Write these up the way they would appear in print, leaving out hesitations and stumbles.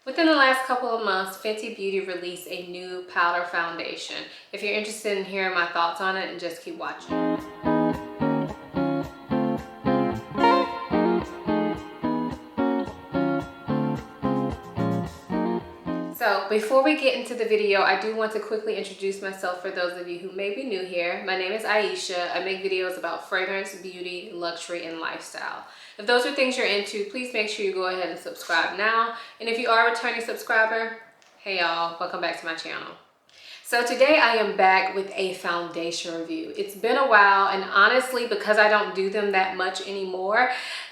Within the last couple of months, Fenty Beauty released a new powder foundation. If you're interested in hearing my thoughts on it, and just keep watching. So before we get into the video, I do want to quickly introduce myself for those of you who may be new here. My name is Ayesha. I make videos about fragrance, beauty, luxury, and lifestyle. If those are things you're into, please make sure you go ahead and subscribe now. And if you are a returning subscriber, hey y'all, welcome back to my channel. So today I am back with a foundation review. It's been a while, and honestly, because I don't do them that much anymore,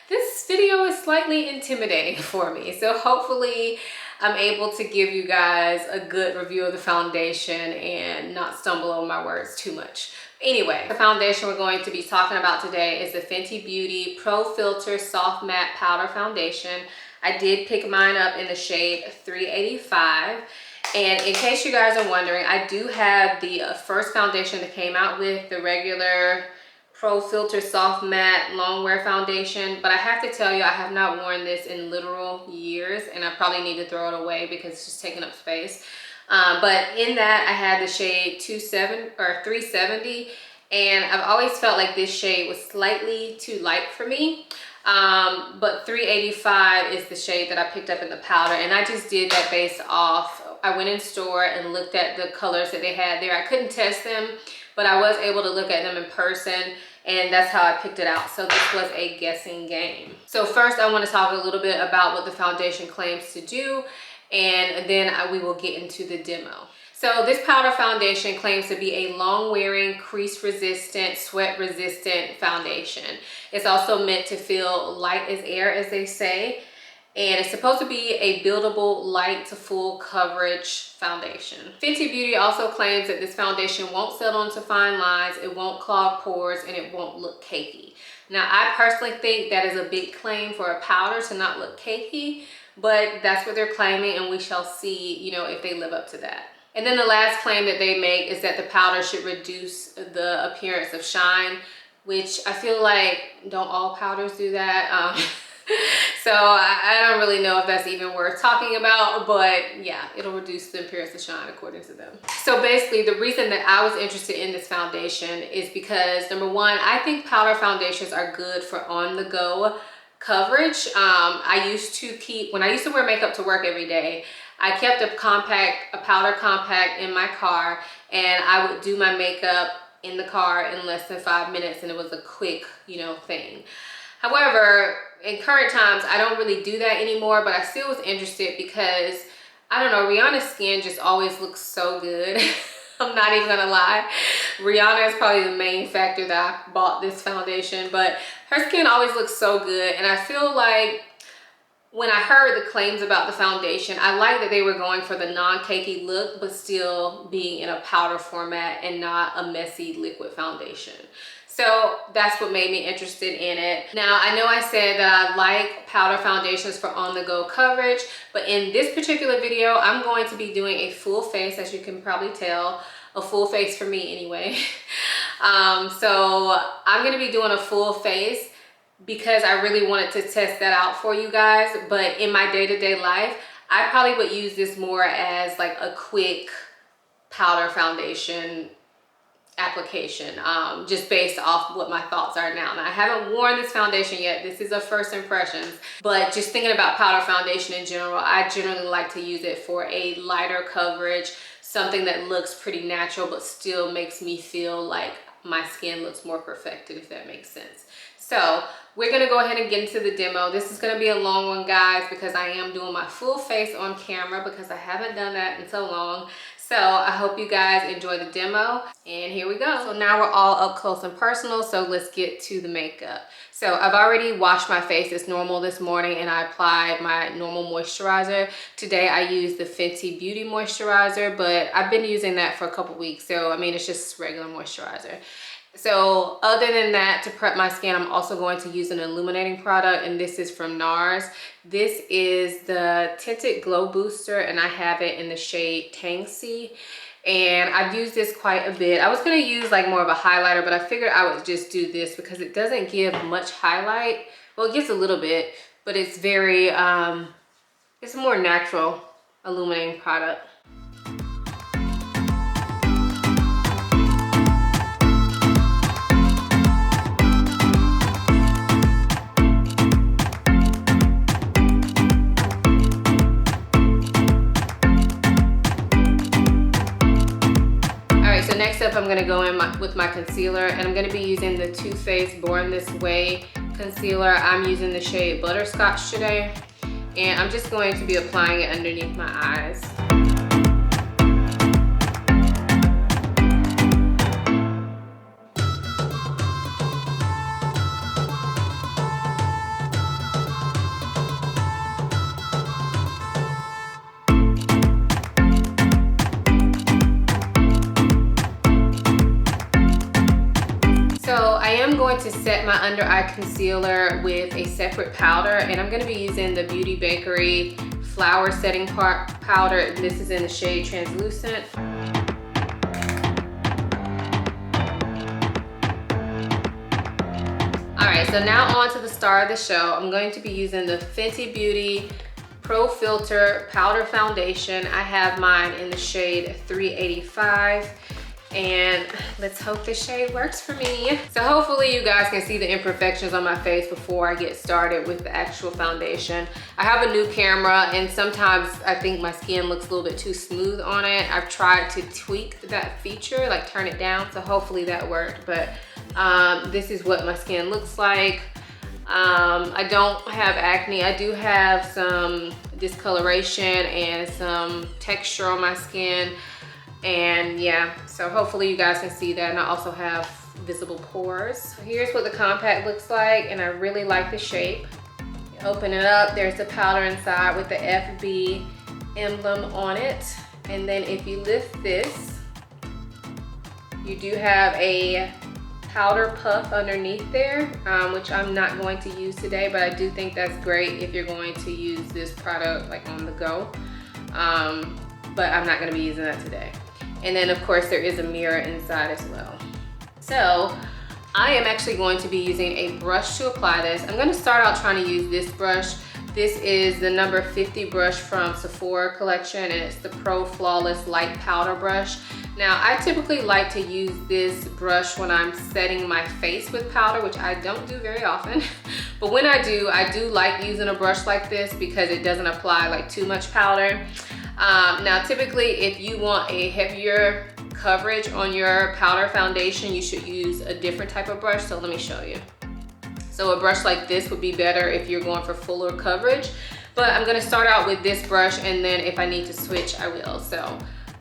this video is slightly intimidating for me. So hopefully I'm able to give you guys a good review of the foundation and not stumble over my words too much. Anyway, the foundation we're going to be talking about today is the Fenty Beauty Pro Filter Soft Matte Powder Foundation. I did pick mine up in the shade 385. And in case you guys are wondering, I do have the first foundation that came out with the regular Pro Filter Soft Matte Long Wear Foundation, but I have to tell you, I have not worn this in literal years, and I probably need to throw it away because it's just taking up space. But in that, I had the shade 370, and I've always felt like this shade was slightly too light for me. But 385 is the shade that I picked up in the powder, and I just did that based off, I went in store and looked at the colors that they had there. I couldn't test them, but I was able to look at them in person, and that's how I picked it out. So this was a guessing game. So first I want to talk a little bit about what the foundation claims to do, and then we will get into the demo. So this powder foundation claims to be a long-wearing, crease-resistant, sweat-resistant foundation. It's also meant to feel light as air, as they say. And it's supposed to be a buildable, light to full coverage foundation. Fenty Beauty also claims that this foundation won't settle into fine lines, it won't clog pores, and it won't look cakey. Now, I personally think that is a big claim for a powder to not look cakey, but that's what they're claiming, and we shall see, you know, if they live up to that. And then the last claim that they make is that the powder should reduce the appearance of shine, which I feel like don't all powders do that. So I don't really know if that's even worth talking about, but yeah, it'll reduce the appearance of shine according to them. So basically, the reason that I was interested in this foundation is because, number one, I think powder foundations are good for on-the-go coverage. When I used to wear makeup to work every day, I kept a powder compact in my car, and I would do my makeup in the car in less than 5 minutes, and it was a quick, you know, thing. However, in current times, I don't really do that anymore, but I still was interested because, I don't know, Rihanna's skin just always looks so good. I'm not even gonna lie. Rihanna is probably the main factor that I bought this foundation, but her skin always looks so good, and I feel like when I heard the claims about the foundation, I like that they were going for the non-cakey look, but still being in a powder format and not a messy liquid foundation. So that's what made me interested in it. Now, I know I said that I like powder foundations for on-the-go coverage, but in this particular video, I'm going to be doing a full face, as you can probably tell, a full face for me anyway. So I'm gonna be doing a full face because I really wanted to test that out for you guys. But in my day-to-day life, I probably would use this more as like a quick powder foundation application, just based off what my thoughts are now. Now, I haven't worn this foundation yet. This is a first impressions, but just thinking about powder foundation in general, I generally like to use it for a lighter coverage, something that looks pretty natural, but still makes me feel like my skin looks more perfected, if that makes sense. So we're gonna go ahead and get into the demo. This is gonna be a long one, guys, because I am doing my full face on camera because I haven't done that in so long. So I hope you guys enjoy the demo, and here we go. So now we're all up close and personal, so let's get to the makeup. So I've already washed my face as normal this morning, and I applied my normal moisturizer. Today I used the Fenty Beauty moisturizer, but I've been using that for a couple weeks, so I mean, it's just regular moisturizer. So other than that, to prep my skin, I'm also going to use an illuminating product, and this is from NARS. This is the Tinted Glow Booster, and I have it in the shade Tangsy. And I've used this quite a bit. I was gonna use like more of a highlighter, but I figured I would just do this because it doesn't give much highlight. Well, it gives a little bit, but it's very It's a more natural illuminating product. Alright, so next up I'm going to go in with my concealer, and I'm going to be using the Too Faced Born This Way concealer. I'm using the shade Butterscotch today, and I'm just going to be applying it underneath my eyes. I'm going to set my under eye concealer with a separate powder, and I'm going to be using the Beauty Bakery Flower Setting Powder. This is in the shade Translucent. Alright, so now on to the star of the show. I'm going to be using the Fenty Beauty Pro Filter Powder Foundation. I have mine in the shade 385. And let's hope this shade works for me. So hopefully you guys can see the imperfections on my face before I get started with the actual foundation. I have a new camera, and sometimes I think my skin looks a little bit too smooth on it. I've tried to tweak that feature, like turn it down, so hopefully that worked. But this is what my skin looks like. I don't have acne. I do have some discoloration and some texture on my skin. And yeah, so hopefully you guys can see that. And I also have visible pores. So here's what the compact looks like, and I really like the shape. You open it up, there's the powder inside with the FB emblem on it. And then if you lift this, you do have a powder puff underneath there, which I'm not going to use today, but I do think that's great if you're going to use this product like on the go. But I'm not gonna be using that today. And then of course there is a mirror inside as well. So I am actually going to be using a brush to apply this. I'm gonna start out trying to use this brush. This is the number 50 brush from Sephora collection, and it's the Pro Flawless Light Powder Brush. Now I typically like to use this brush when I'm setting my face with powder, which I don't do very often. But when I do like using a brush like this because it doesn't apply like too much powder. Now typically if you want a heavier coverage on your powder foundation, you should use a different type of brush. So let me show you. So a brush like this would be better if you're going for fuller coverage. But I'm gonna start out with this brush, and then if I need to switch, I will. So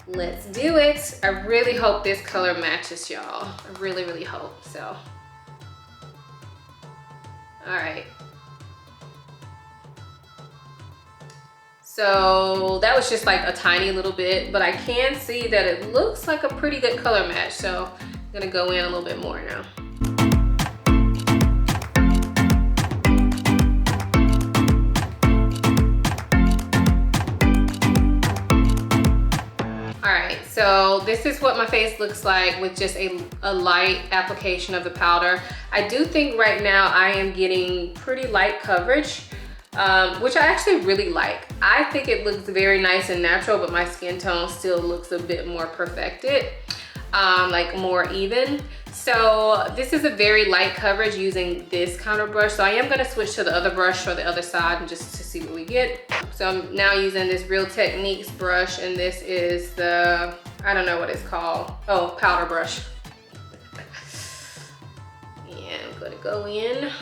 let's do it. I really hope this color matches, y'all. I really, really hope so. All right. So that was just like a tiny little bit, but I can see that it looks like a pretty good color match. So I'm gonna go in a little bit more now. Alright, so this is what my face looks like with just a light application of the powder. I do think right now I am getting pretty light coverage. Which I actually really like. I think it looks very nice and natural, but my skin tone still looks a bit more perfected, like more even. So this is a very light coverage using this kind of brush. So I am gonna switch to the other brush for the other side and just to see what we get. So I'm now using this Real Techniques brush, and this is the, I don't know what it's called. Oh, powder brush. And I'm gonna go in.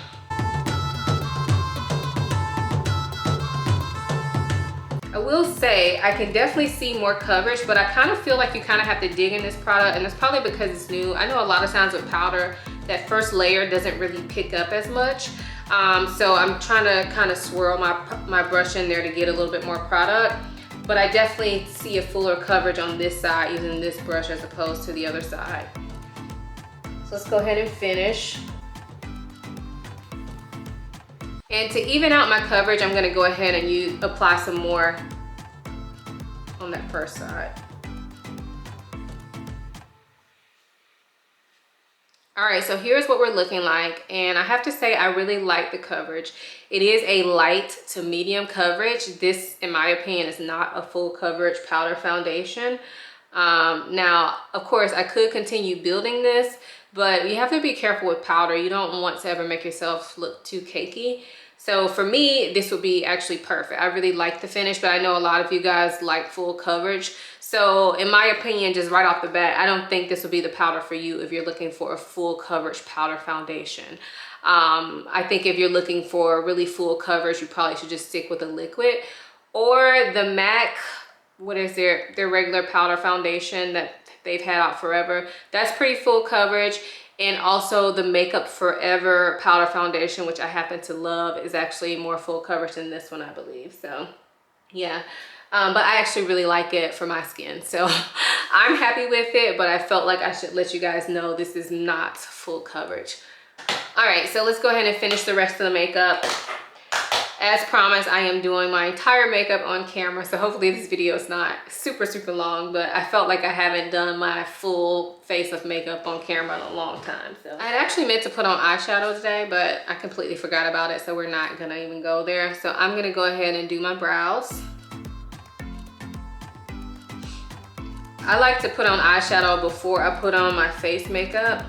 I will say I can definitely see more coverage, but I kind of feel like you kind of have to dig in this product, and it's probably because it's new. I know a lot of times with powder, that first layer doesn't really pick up as much. So I'm trying to kind of swirl my brush in there to get a little bit more product, but I definitely see a fuller coverage on this side using this brush as opposed to the other side. So let's go ahead and finish. And to even out my coverage, I'm gonna go ahead and apply some more on that first side. All right, so here's what we're looking like, and I have to say I really like the coverage. It is a light to medium coverage. This, in my opinion, is not a full coverage powder foundation. Now, of course, I could continue building this, but you have to be careful with powder. You don't want to ever make yourself look too cakey. So for me, this would be actually perfect. I really like the finish, but I know a lot of you guys like full coverage. So in my opinion, just right off the bat, I don't think this would be the powder for you if you're looking for a full coverage powder foundation. I think if you're looking for really full coverage, you probably should just stick with a liquid or the MAC, what is their regular powder foundation that they've had out forever. That's pretty full coverage. And also the Makeup Forever powder foundation, which I happen to love, is actually more full coverage than this one, I believe. So yeah, but I actually really like it for my skin. So I'm happy with it, but I felt like I should let you guys know this is not full coverage. All right, so let's go ahead and finish the rest of the makeup. As promised, I am doing my entire makeup on camera, so hopefully this video is not super long, but I felt like I haven't done my full face of makeup on camera in a long time. So I had actually meant to put on eyeshadow today, but I completely forgot about it, so we're not gonna even go there. So I'm gonna go ahead and do my brows. I like to put on eyeshadow before I put on my face makeup.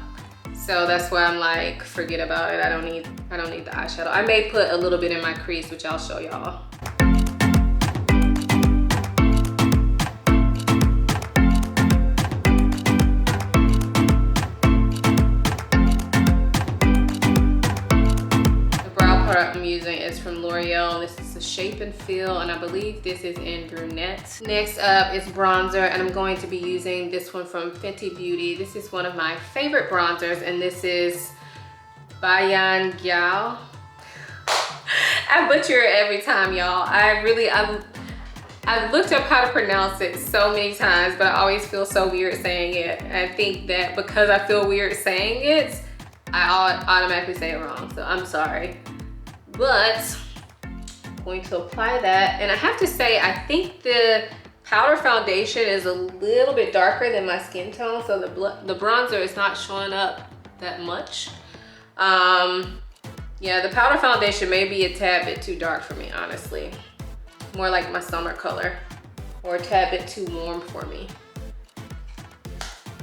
So that's why I'm like, forget about it. I don't need the eyeshadow. I may put a little bit in my crease, which I'll show y'all. The brow product I'm using is from L'Oreal. This is the Shape and Feel, and I believe this is in Brunette. Next up is bronzer, and I'm going to be using this one from Fenty Beauty. This is one of my favorite bronzers, and this is Boyette Road. I butcher it every time, y'all. I've looked up how to pronounce it so many times, but I always feel so weird saying it. And I think that because I feel weird saying it, I automatically say it wrong, so I'm sorry. But I'm going to apply that, and I have to say, I think the powder foundation is a little bit darker than my skin tone, so the bronzer is not showing up that much. Yeah, the powder foundation may be a tad bit too dark for me, honestly. More like my summer color, or a tad bit too warm for me.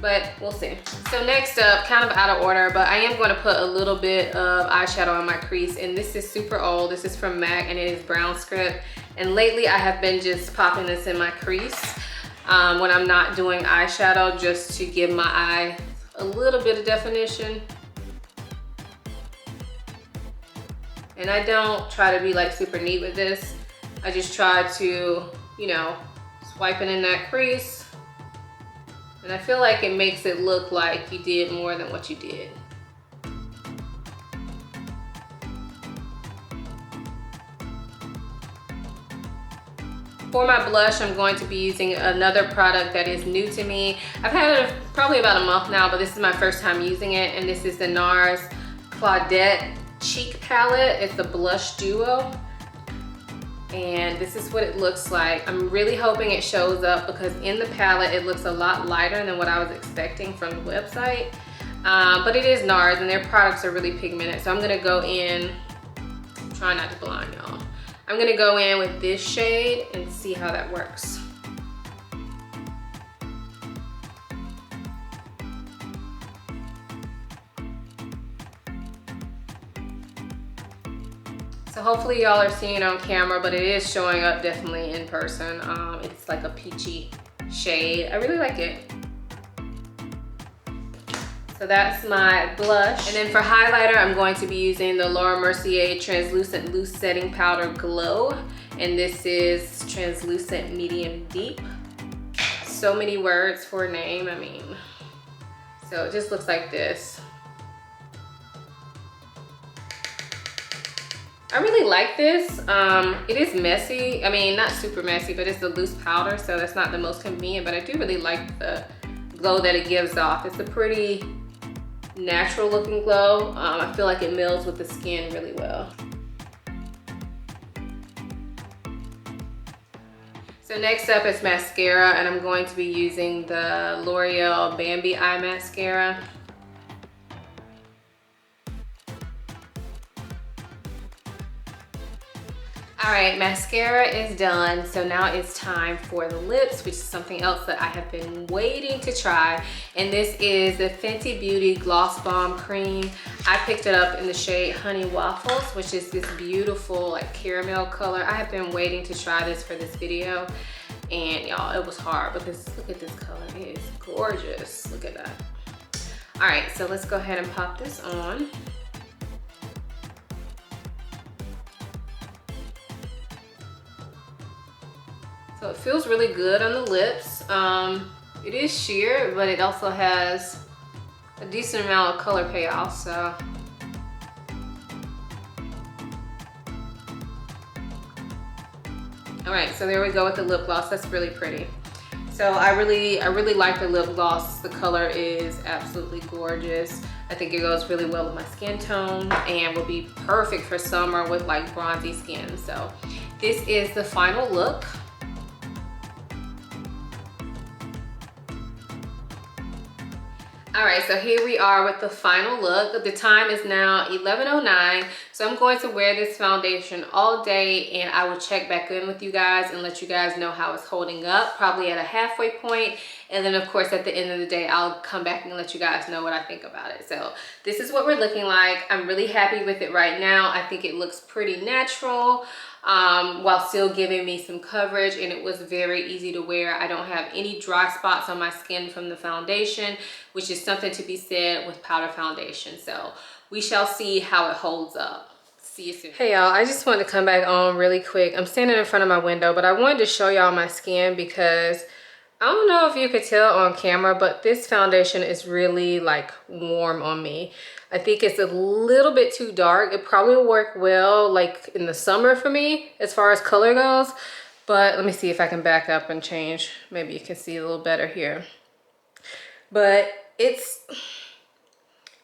But we'll see. So next up, kind of out of order, but I am going to put a little bit of eyeshadow on my crease, and this is super old. This is from MAC, and it is Brown Script. And lately I have been just popping this in my crease when I'm not doing eyeshadow, just to give my eye a little bit of definition. And I don't try to be like super neat with this. I just try to, you know, swipe it in that crease. And I feel like it makes it look like you did more than what you did. For my blush, I'm going to be using another product that is new to me. I've had it probably about a month now, but this is my first time using it. And this is the NARS Claudette Cheek Palette. It's the blush duo. And this is what it looks like. I'm really hoping it shows up because in the palette it looks a lot lighter than what I was expecting from the website. But it is NARS and their products are really pigmented. So I'm gonna go in, try not to blind y'all. I'm gonna go in with this shade and see how that works. So hopefully y'all are seeing it on camera, but it is showing up definitely in person. It's like a peachy shade. I really like it. So that's my blush. And then for highlighter, I'm going to be using the Laura Mercier Translucent Loose Setting Powder Glow. And this is Translucent Medium Deep. So many words for a name, I mean. So it just looks like this. I really like this. It is messy. I mean, not super messy, but it's a loose powder, so that's not the most convenient, but I do really like the glow that it gives off. It's a pretty natural looking glow. I feel like it melds with the skin really well. So next up is mascara, and I'm going to be using the L'Oreal Bambi Eye Mascara. All right, mascara is done. So now it's time for the lips, which is something else that I have been waiting to try. And this is the Fenty Beauty Gloss Bomb Cream. I picked it up in the shade Honey Waffles, which is this beautiful like caramel color. I have been waiting to try this for this video. And y'all, it was hard because look at this color, it is gorgeous. Look at that. All right, so let's go ahead and pop this on. So it feels really good on the lips. It is sheer, but it also has a decent amount of color payoff, so. All right, so there we go with the lip gloss. That's really pretty. So I really like the lip gloss. The color is absolutely gorgeous. I think it goes really well with my skin tone and will be perfect for summer with like bronzy skin. So this is the final look. All right, so here we are with the final look. The time is now 11:09, so I'm going to wear this foundation all day and I will check back in with you guys and let you guys know how it's holding up, probably at a halfway point. And then of course at the end of the day, I'll come back and let you guys know what I think about it. So this is what we're looking like. I'm really happy with it right now. I think it looks pretty natural. While still giving me some coverage, and it was very easy to wear. I don't have any dry spots on my skin from the foundation, which is something to be said with powder foundation. So we shall see how it holds up. See you soon. Hey y'all, I just wanted to come back on really quick. I'm standing in front of my window, but I wanted to show y'all my skin because I don't know if you could tell on camera, but this foundation is really like warm on me. I think it's a little bit too dark. It probably will work well like in the summer for me as far as color goes. But let me see if I can back up and change. Maybe you can see a little better here. But it's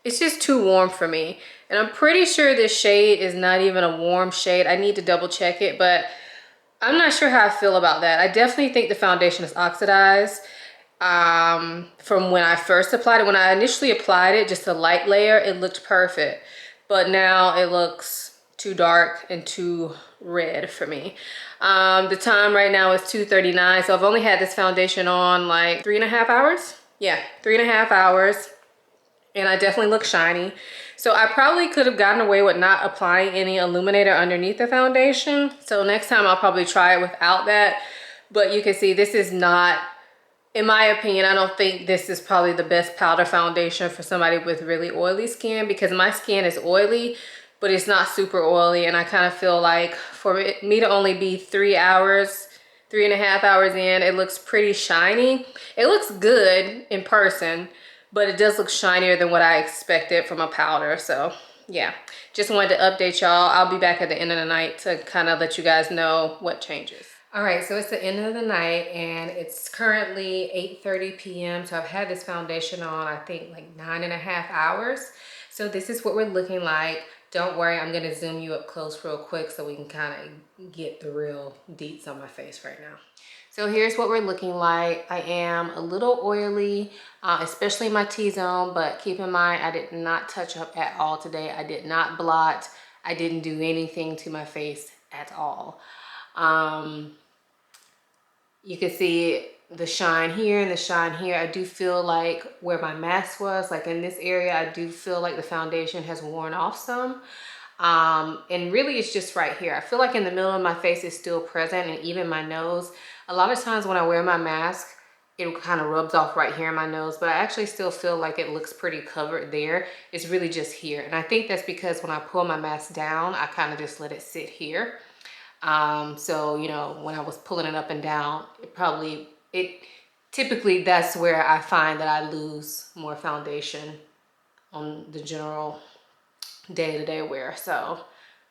just too warm for me. And I'm pretty sure this shade is not even a warm shade. I need to double check it, but I'm not sure how I feel about that. I definitely think the foundation is oxidized. From when I first applied it. When I initially applied it, just a light layer, it looked perfect. But now it looks too dark and too red for me. The time right now is 2:39, so I've only had this foundation on like 3.5 hours. Yeah, 3.5 hours. And I definitely look shiny. So I probably could have gotten away with not applying any illuminator underneath the foundation. So next time I'll probably try it without that. But you can see this is not, in my opinion, I don't think this is probably the best powder foundation for somebody with really oily skin, because my skin is oily, but it's not super oily. And I kind of feel like for me to only be 3.5 hours in, it looks pretty shiny. It looks good in person, but it does look shinier than what I expected from a powder. So yeah, just wanted to update y'all. I'll be back at the end of the night to kind of let you guys know what changes. All right, so it's the end of the night and it's currently 8:30 p.m. So I've had this foundation on, I think like 9.5 hours. So this is what we're looking like. Don't worry, I'm gonna zoom you up close real quick so we can kind of get the real deets on my face right now. So here's what we're looking like. I am a little oily, especially my T-zone, but keep in mind, I did not touch up at all today. I did not blot. I didn't do anything to my face at all. You can see the shine here and the shine here. I do feel like where my mask was, like in this area, I do feel like the foundation has worn off some. And really it's just right here. I feel like in the middle of my face is still present, and even my nose. A lot of times when I wear my mask, it kind of rubs off right here in my nose, but I actually still feel like it looks pretty covered there. It's really just here. And I think that's because when I pull my mask down, I kind of just let it sit here. So, you know, when I was pulling it up and down, typically that's where I find that I lose more foundation on the general day-to-day wear. So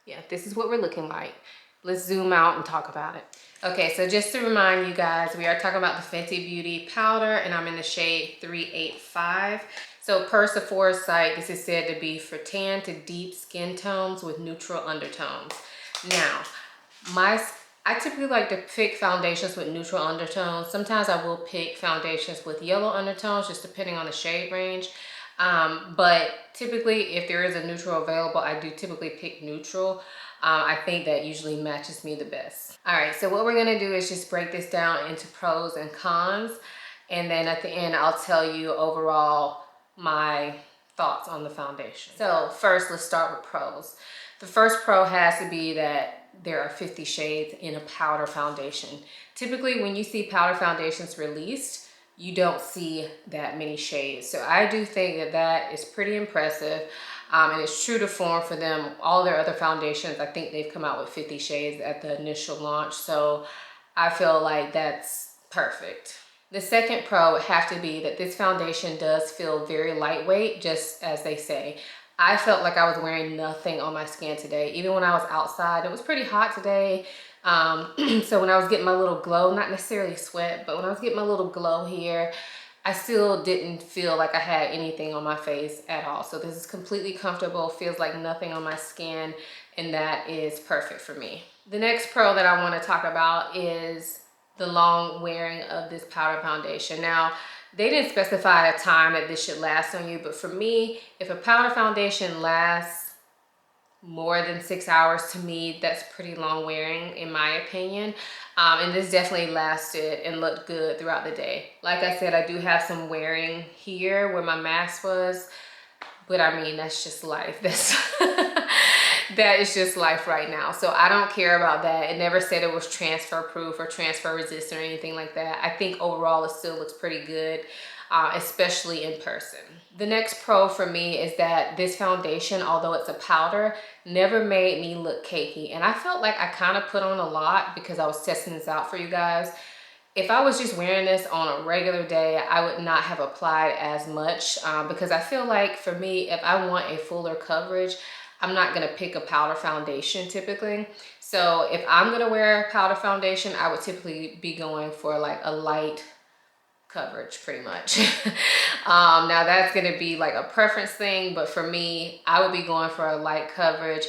yeah, this is what we're looking like. Let's zoom out and talk about it. Okay, so just to remind you guys, we are talking about the Fenty Beauty powder, and I'm in the shade 385. So per Sephora's site, this is said to be for tan to deep skin tones with neutral undertones. Now, I typically like to pick foundations with neutral undertones. Sometimes I will pick foundations with yellow undertones, just depending on the shade range. But typically, if there is a neutral available, I do typically pick neutral. I think that usually matches me the best. All right, so what we're gonna do is just break this down into pros and cons. And then at the end, I'll tell you overall my thoughts on the foundation. So first, let's start with pros. The first pro has to be that there are 50 shades in a powder foundation. Typically, when you see powder foundations released, you don't see that many shades. So I do think that that is pretty impressive. And it's true to form for them. All their other foundations, I think they've come out with 50 shades at the initial launch. So I feel like that's perfect. The second pro would have to be that this foundation does feel very lightweight, just as they say. I felt like I was wearing nothing on my skin today. Even when I was outside, it was pretty hot today. So when I was getting my little glow, not necessarily sweat, but when I was getting my little glow here, I still didn't feel like I had anything on my face at all. So this is completely comfortable, feels like nothing on my skin, and that is perfect for me. The next pro that I want to talk about is the long wearing of this powder foundation. Now, they didn't specify a time that this should last on you, but for me, if a powder foundation lasts more than 6 hours, to me, that's pretty long wearing in my opinion. And this definitely lasted and looked good throughout the day. Like I said, I do have some wearing here where my mask was, but I mean, that's just life. That is just life right now. So I don't care about that. It never said it was transfer proof or transfer resistant or anything like that. I think overall it still looks pretty good, especially in person. The next pro for me is that this foundation, although it's a powder, never made me look cakey. And I felt like I kind of put on a lot because I was testing this out for you guys. If I was just wearing this on a regular day, I would not have applied as much because I feel like for me, if I want a fuller coverage, I'm not gonna pick a powder foundation typically. So if I'm gonna wear a powder foundation, I would typically be going for like a light coverage pretty much. Now that's gonna be like a preference thing, but for me, I would be going for a light coverage.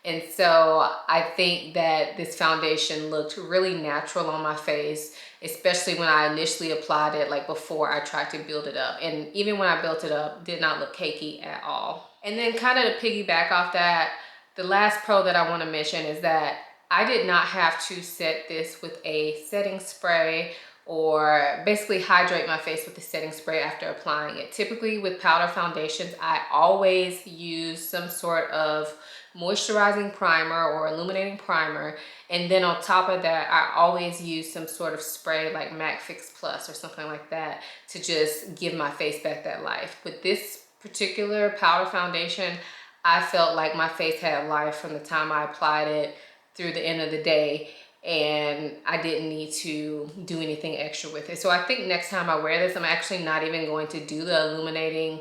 And so I think that this foundation looked really natural on my face, especially when I initially applied it, like before I tried to build it up. And even when I built it up, did not look cakey at all. And then kind of to piggyback off that, the last pro that I want to mention is that I did not have to set this with a setting spray or basically hydrate my face with the setting spray after applying it. Typically with powder foundations, I always use some sort of moisturizing primer or illuminating primer, and then on top of that I always use some sort of spray like MAC Fix Plus or something like that to just give my face back that life. But this particular powder foundation, I felt like my face had life from the time I applied it through the end of the day, and I didn't need to do anything extra with it. So I think next time I wear this, I'm actually not even going to do the illuminating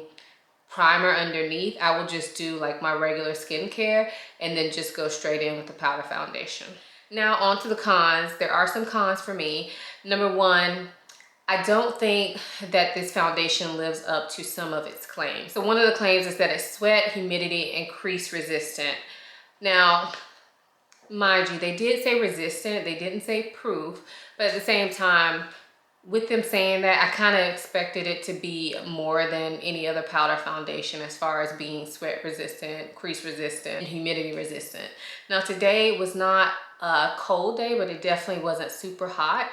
primer underneath. I will just do like my regular skincare and then just go straight in with the powder foundation. Now on to the cons. There are some cons for me. Number one, I don't think that this foundation lives up to some of its claims. So one of the claims is that it's sweat, humidity, and crease resistant. Now, mind you, they did say resistant, they didn't say proof, but at the same time, with them saying that, I kind of expected it to be more than any other powder foundation as far as being sweat resistant, crease resistant, and humidity resistant. Now today was not a cold day, but it definitely wasn't super hot.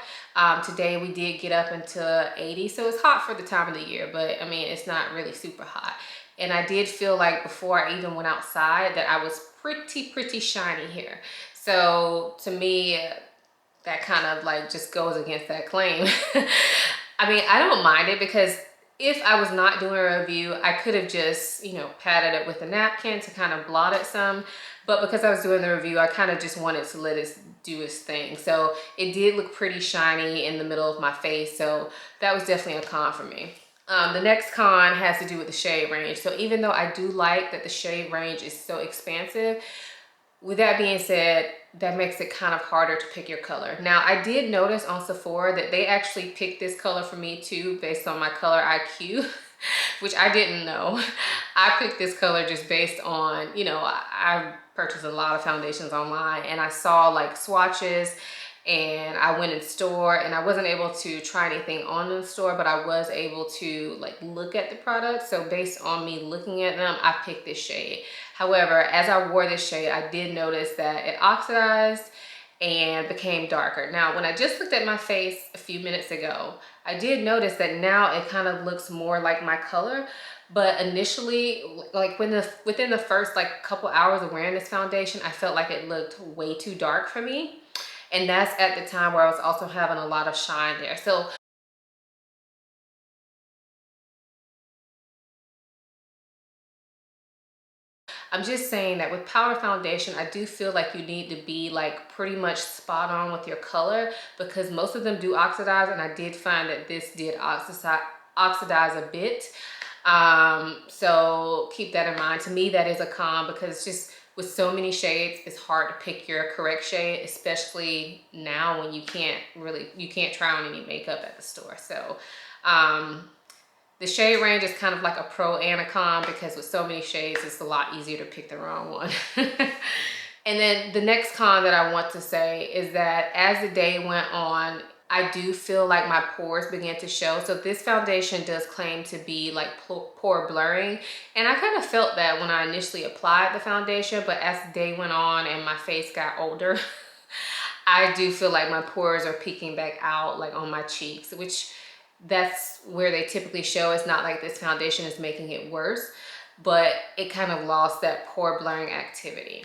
Today we did get up into 80, so it's hot for the time of the year, but I mean, it's not really super hot. And I did feel like before I even went outside that I was pretty shiny here. So to me, that kind of like just goes against that claim. I mean, I don't mind it because if I was not doing a review, I could have just, you know, patted it with a napkin to kind of blot it some. But because I was doing the review, I kind of just wanted to let it do its thing. So it did look pretty shiny in the middle of my face. So that was definitely a con for me. The next con has to do with the shade range. So even though I do like that the shade range is so expansive, with that being said, that makes it kind of harder to pick your color. Now, I did notice on Sephora that they actually picked this color for me too, based on my color IQ, which I didn't know. I picked this color just based on, you know, I purchased a lot of foundations online and I saw like swatches and I went in store, and I wasn't able to try anything on the store, but I was able to like look at the products. So based on me looking at them, I picked this shade. However, as I wore this shade, I did notice that it oxidized and became darker. Now, when I just looked at my face a few minutes ago, I did notice that now it kind of looks more like my color. But initially, like within the first like couple hours of wearing this foundation, I felt like it looked way too dark for me. And that's at the time where I was also having a lot of shine there. So I'm just saying that with powder foundation, I do feel like you need to be like pretty much spot on with your color, because most of them do oxidize, and I did find that this did oxidize a bit. So keep that in mind. To me, that is a con, because it's just with so many shades, it's hard to pick your correct shade, especially now when you can't try on any makeup at the store. So the shade range is kind of like a pro and a con, because with so many shades, it's a lot easier to pick the wrong one. And then the next con that I want to say is that as the day went on, I do feel like my pores began to show. So this foundation does claim to be like pore blurring. And I kind of felt that when I initially applied the foundation, but as the day went on and my face got older, I do feel like my pores are peeking back out like on my cheeks, which that's where they typically show. It's not like this foundation is making it worse, but it kind of lost that pore blurring activity.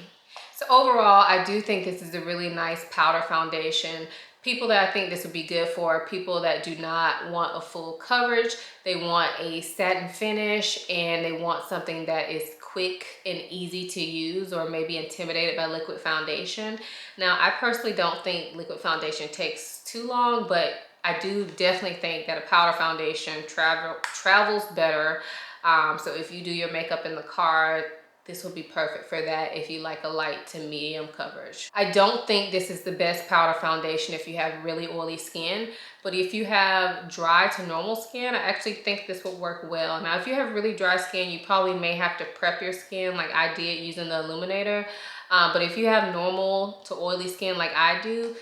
So overall, I do think this is a really nice powder foundation. People that I think this would be good for are people that do not want a full coverage. They want a satin finish, and they want something that is quick and easy to use, or maybe intimidated by liquid foundation. Now, I personally don't think liquid foundation takes too long, but I do definitely think that a powder foundation travels better. So if you do your makeup in the car, this will be perfect for that if you like a light to medium coverage. I don't think this is the best powder foundation if you have really oily skin, but if you have dry to normal skin, I actually think this will work well. Now, if you have really dry skin, you probably may have to prep your skin like I did using the illuminator. But if you have normal to oily skin like I do,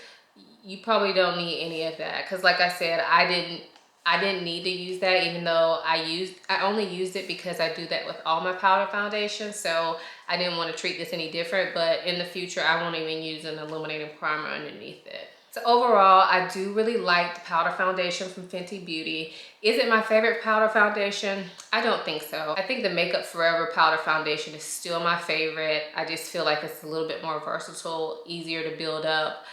you probably don't need any of that, because like I said, I didn't need to use that, even though I only used it because I do that with all my powder foundations. So I didn't want to treat this any different, but in the future I won't even use an illuminating primer underneath it. So overall, I do really like the powder foundation from Fenty Beauty. Is it my favorite powder foundation? I don't think so. I think the Makeup Forever powder foundation is still my favorite. I just feel like it's a little bit more versatile, easier to build up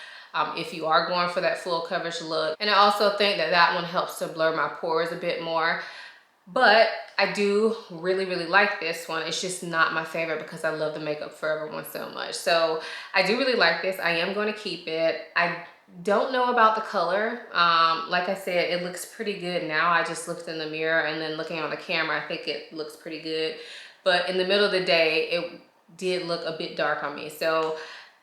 if you are going for that full coverage look. And I also think that that one helps to blur my pores a bit more. But I do really like this one. It's just not my favorite because I love the Makeup Forever one so much. So I do really like this. I am going to keep it. I don't know about the color. Like I said, it looks pretty good now. I just looked in the mirror, and then looking on the camera, I think it looks pretty good. But in the middle of the day, it did look a bit dark on me. So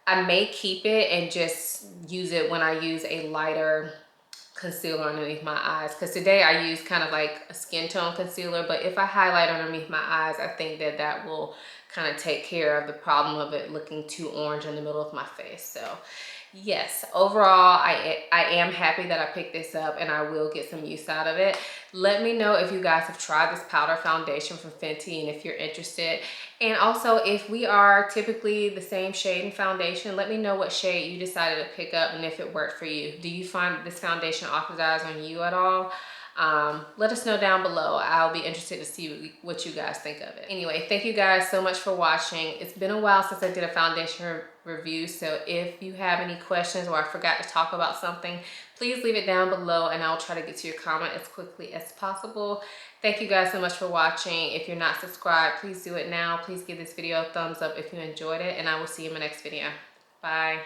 I may keep it and just use it when I use a lighter concealer underneath my eyes, because today I use kind of like a skin tone concealer, but if I highlight underneath my eyes, I think that that will kind of take care of the problem of it looking too orange in the middle of my face. So yes, overall, I am happy that I picked this up, and I will get some use out of it. Let me know if you guys have tried this powder foundation from Fenty and if you're interested. And also, if we are typically the same shade and foundation, let me know what shade you decided to pick up and if it worked for you. Do you find this foundation oxidize on you at all? Let us know down below. I'll be interested to see what you guys think of it. Anyway, thank you guys so much for watching. It's been a while since I did a foundation review, so if you have any questions or I forgot to talk about something, please leave it down below and I'll try to get to your comment as quickly as possible. Thank you guys so much for watching. If you're not subscribed, please do it now. Please give this video a thumbs up if you enjoyed it, and I will see you in my next video. Bye.